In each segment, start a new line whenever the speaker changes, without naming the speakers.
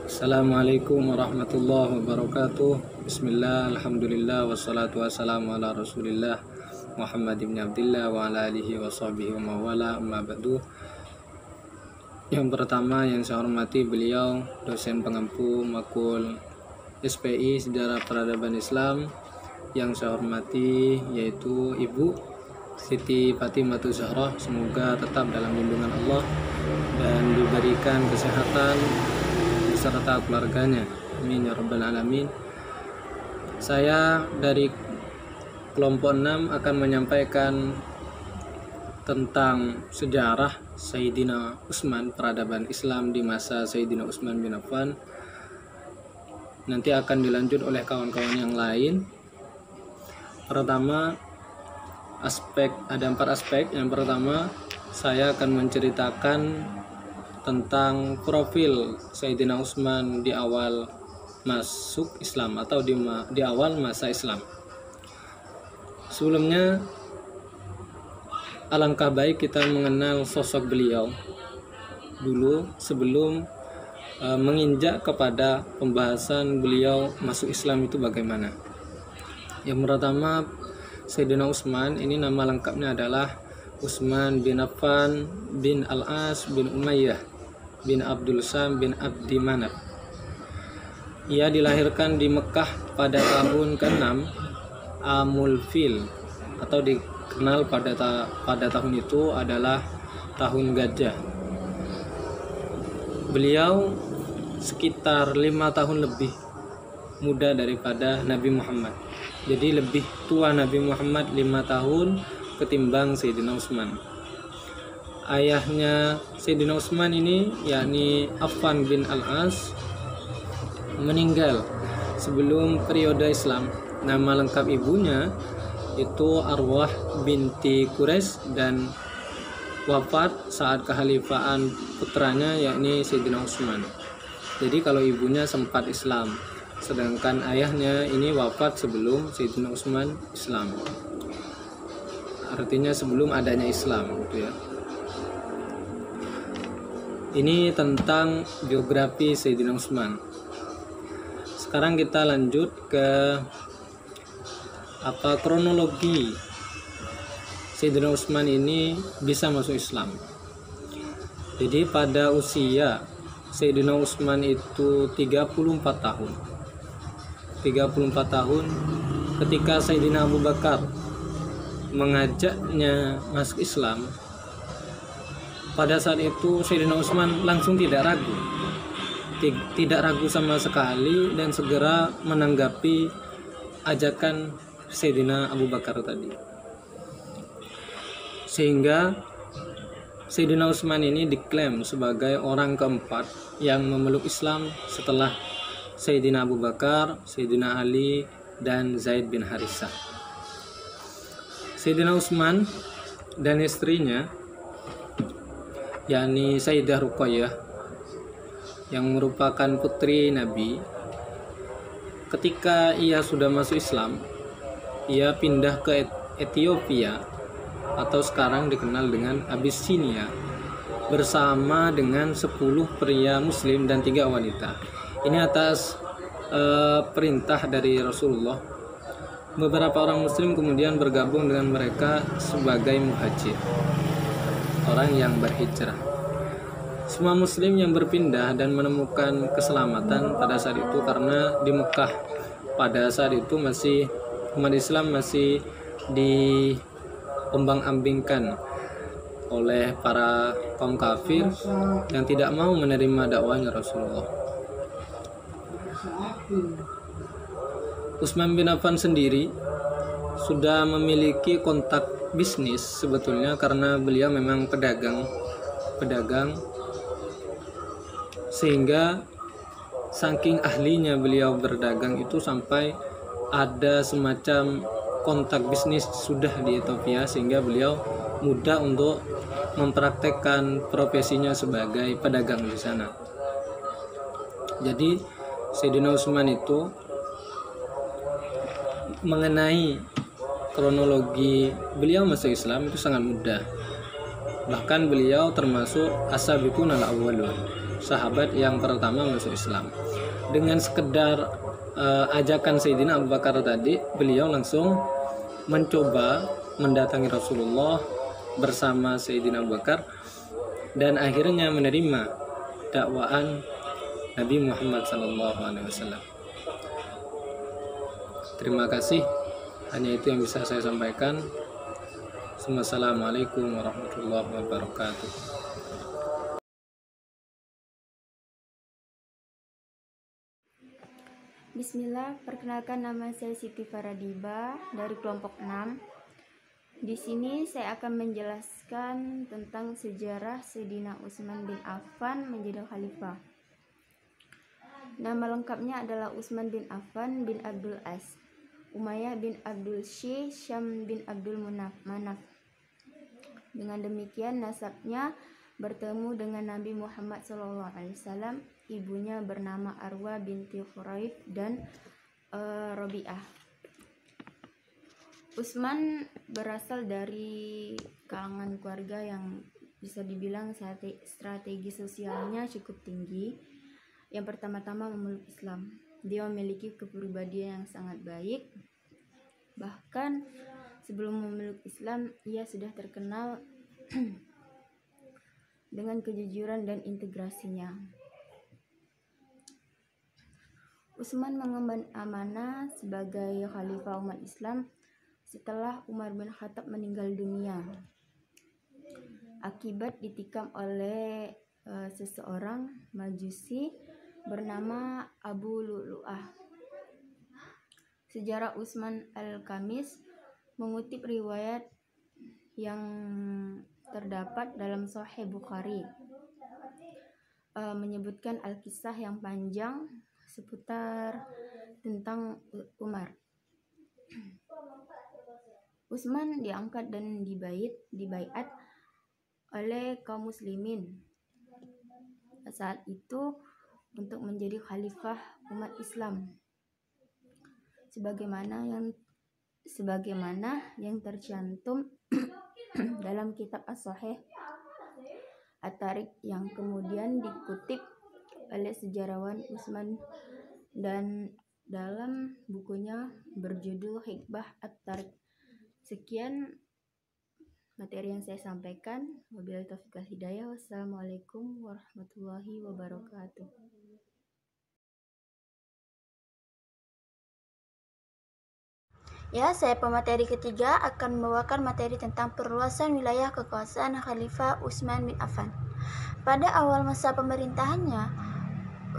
Assalamualaikum warahmatullahi wabarakatuh. Bismillah, alhamdulillah, wassalatu wassalamu ala rasulillah Muhammad ibn Abdillah wa ala alihi wa sahbihi wa mawala, amma ba'du. Yang pertama yang saya hormati beliau dosen pengampu Makul SPI Sejarah Peradaban Islam. Yang saya hormati yaitu Ibu Siti Fatimatu Zahra, semoga tetap dalam lindungan Allah dan diberikan kesehatan beserta keluarganya, amin ya rabbal alamin. Saya dari kelompok 6 akan menyampaikan tentang sejarah Sayyidina Utsman, peradaban Islam di masa Sayyidina Utsman bin Affan. Nanti akan dilanjut oleh kawan-kawan yang lain. Pertama, ada 4 aspek. Yang pertama, saya akan menceritakan tentang profil Sayyidina Utsman di awal masuk Islam atau di awal masa Islam. Sebelumnya, alangkah baik kita mengenal sosok beliau dulu sebelum menginjak kepada pembahasan beliau masuk Islam itu bagaimana. Yang pertama, Sayyidina Utsman ini nama lengkapnya adalah Utsman bin Affan bin Al-As bin Umayyah bin Abdul Sam bin Abdi Manaf. Ia dilahirkan di Mekah pada tahun ke-6 Amul Fil, atau dikenal pada tahun itu adalah tahun gajah. Beliau sekitar 5 tahun lebih muda daripada Nabi Muhammad. Jadi lebih tua Nabi Muhammad 5 tahun ketimbang Sayyidina Utsman. Ayahnya Sayyidina Utsman ini yakni Affan bin Al-As meninggal sebelum periode Islam. Nama lengkap ibunya itu Arwah binti Quraisy dan wafat saat kekhalifahan putranya yakni Sayyidina Utsman. Jadi kalau ibunya sempat Islam, sedangkan ayahnya ini wafat sebelum Sayyidina Utsman Islam. Artinya sebelum adanya Islam gitu ya. Ini tentang biografi Sayyidina Utsman. Sekarang kita lanjut ke kronologi Sayyidina Utsman ini bisa masuk Islam. Jadi pada usia Sayyidina Utsman itu 34 tahun. 34 tahun ketika Sayyidina Abu Bakar mengajaknya masuk Islam. Pada saat itu Sayyidina Utsman langsung tidak ragu sama sekali dan segera menanggapi ajakan Sayyidina Abu Bakar tadi. Sehingga Sayyidina Utsman ini diklaim sebagai orang keempat yang memeluk Islam setelah Sayyidina Abu Bakar, Sayyidina Ali, dan Zaid bin Harithah. Sayyidina Utsman dan istrinya yakni Sayyidah Ruqayyah yang merupakan putri Nabi, ketika ia sudah masuk Islam, ia pindah ke Ethiopia atau sekarang dikenal dengan Abyssinia bersama dengan 10 pria muslim dan 3 wanita. Ini atas perintah dari Rasulullah. Beberapa orang muslim kemudian bergabung dengan mereka sebagai muhajir, orang yang berhijrah. Semua muslim yang berpindah dan menemukan keselamatan pada saat itu, karena di Mekah pada saat itu umat Islam masih diombang-ambingkan oleh para kaum kafir yang tidak mau menerima dakwahnya Rasulullah. Utsman bin Affan sendiri sudah memiliki kontak bisnis sebetulnya, karena beliau memang pedagang, sehingga saking ahlinya beliau berdagang itu sampai ada semacam kontak bisnis sudah di Ethiopia, sehingga beliau mudah untuk mempraktekkan profesinya sebagai pedagang di sana. Jadi Sayyidina Utsman itu mengenai kronologi beliau masuk Islam itu sangat mudah. Bahkan beliau termasuk as-sabiqun al-awwalun, sahabat yang pertama masuk Islam. Dengan sekedar ajakan Sayyidina Abu Bakar tadi, beliau langsung mencoba mendatangi Rasulullah bersama Sayyidina Abu Bakar dan akhirnya menerima dakwaan Nabi Muhammad SAW. Terima kasih. Hanya itu yang bisa saya sampaikan. Wassalamualaikum warahmatullahi wabarakatuh.
Bismillah, perkenalkan nama saya Siti Faradiba dari kelompok 6. Di sini saya akan menjelaskan tentang sejarah Sayyidina Utsman bin Affan menjadi khalifah. Nama lengkapnya adalah Utsman bin Affan bin Abdul As, Umayyah bin Abdul Syam bin Abdul Manaf. Dengan demikian nasabnya bertemu dengan Nabi Muhammad SAW. Ibunya bernama Arwa binti Khuraif dan Robi'ah. Utsman berasal dari kalangan keluarga yang bisa dibilang strategi sosialnya cukup tinggi. Yang pertama-tama memeluk Islam. Dia memiliki kepribadian yang sangat baik. Bahkan sebelum memeluk Islam, ia sudah terkenal dengan kejujuran dan integrasinya. Utsman mengemban amanah sebagai khalifah umat Islam setelah Umar bin Khattab meninggal dunia akibat ditikam oleh seseorang Majusi bernama Abu Lu'lu'ah. Sejarah Utsman Al-Khamis mengutip riwayat yang terdapat dalam Sahih Bukhari, menyebutkan Al-Kisah yang panjang seputar tentang Umar. Utsman diangkat dan dibaiat oleh kaum muslimin saat itu untuk menjadi khalifah umat Islam sebagaimana yang tercantum dalam kitab As-Sahih At-Tariq yang kemudian dikutip oleh sejarawan Utsman dan dalam bukunya berjudul Hikbah At-Tariq. Sekian materi yang saya sampaikan. Wabillahi taufiq wal hidayah. Wassalamualaikum warahmatullahi wabarakatuh.
Ya, saya pemateri ketiga akan membawakan materi tentang perluasan wilayah kekuasaan Khalifah Utsman bin Affan. Pada awal masa pemerintahannya,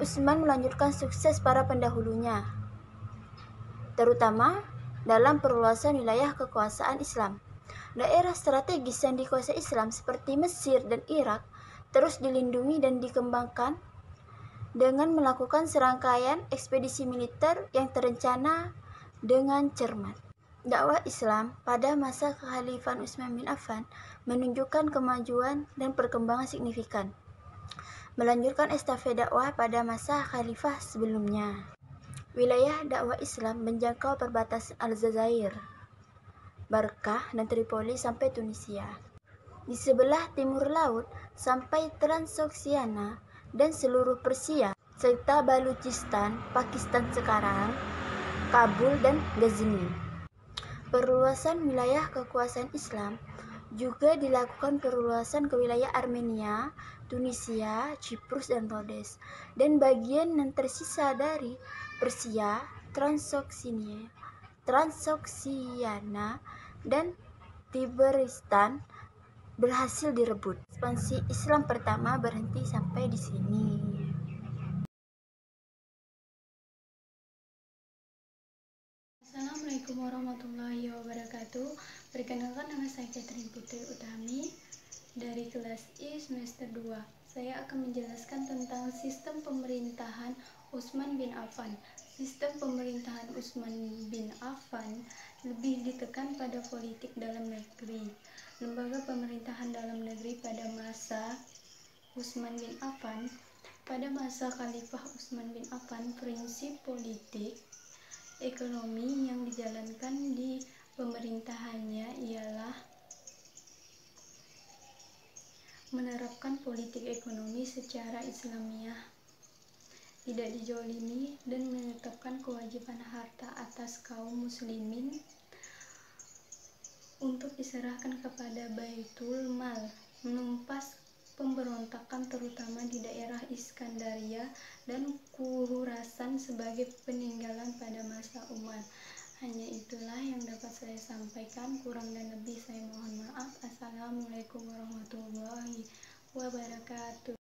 Utsman melanjutkan sukses para pendahulunya, terutama dalam perluasan wilayah kekuasaan Islam. Daerah strategis yang dikuasai Islam seperti Mesir dan Irak terus dilindungi dan dikembangkan dengan melakukan serangkaian ekspedisi militer yang terencana dengan cermat. Dakwah Islam pada masa kekhalifahan Utsman bin Affan menunjukkan kemajuan dan perkembangan signifikan, melanjutkan estafet dakwah pada masa khalifah sebelumnya. Wilayah dakwah Islam menjangkau perbatasan Aljazair, Barkah dan Tripoli sampai Tunisia. Di sebelah timur laut sampai Transoksiana dan seluruh Persia, serta Baluchistan, Pakistan sekarang, Kabul dan Ghazni. Perluasan wilayah kekuasaan Islam juga dilakukan perluasan ke wilayah Armenia, Tunisia, Cyprus dan Rhodes, dan bagian yang tersisa dari Persia, Transoksiana dan Tiberistan berhasil direbut. Ekspansi Islam pertama berhenti sampai di sini.
Assalamualaikum warahmatullahi wabarakatuh. Perkenalkan, nama saya Catherine Putri Utami dari kelas I semester 2. Saya akan menjelaskan tentang sistem pemerintahan Utsman bin Affan. Sistem pemerintahan Utsman bin Affan lebih ditekan pada politik dalam negeri. Lembaga pemerintahan dalam negeri pada masa Utsman bin Affan. Pada masa Khalifah Utsman bin Affan, prinsip politik ekonomi yang dijalankan di pemerintahannya ialah menerapkan politik ekonomi secara Islamiah, tidak dijolimi, dan menetapkan kewajiban harta atas kaum muslimin untuk diserahkan kepada Baitul Mal, menumpas pemberontakan terutama di daerah Iskandaria dan Khurasan sebagai peninggalan pada masa Umar. Hanya itulah yang dapat saya sampaikan, kurang dan lebih saya mohon maaf. Assalamualaikum warahmatullahi wabarakatuh.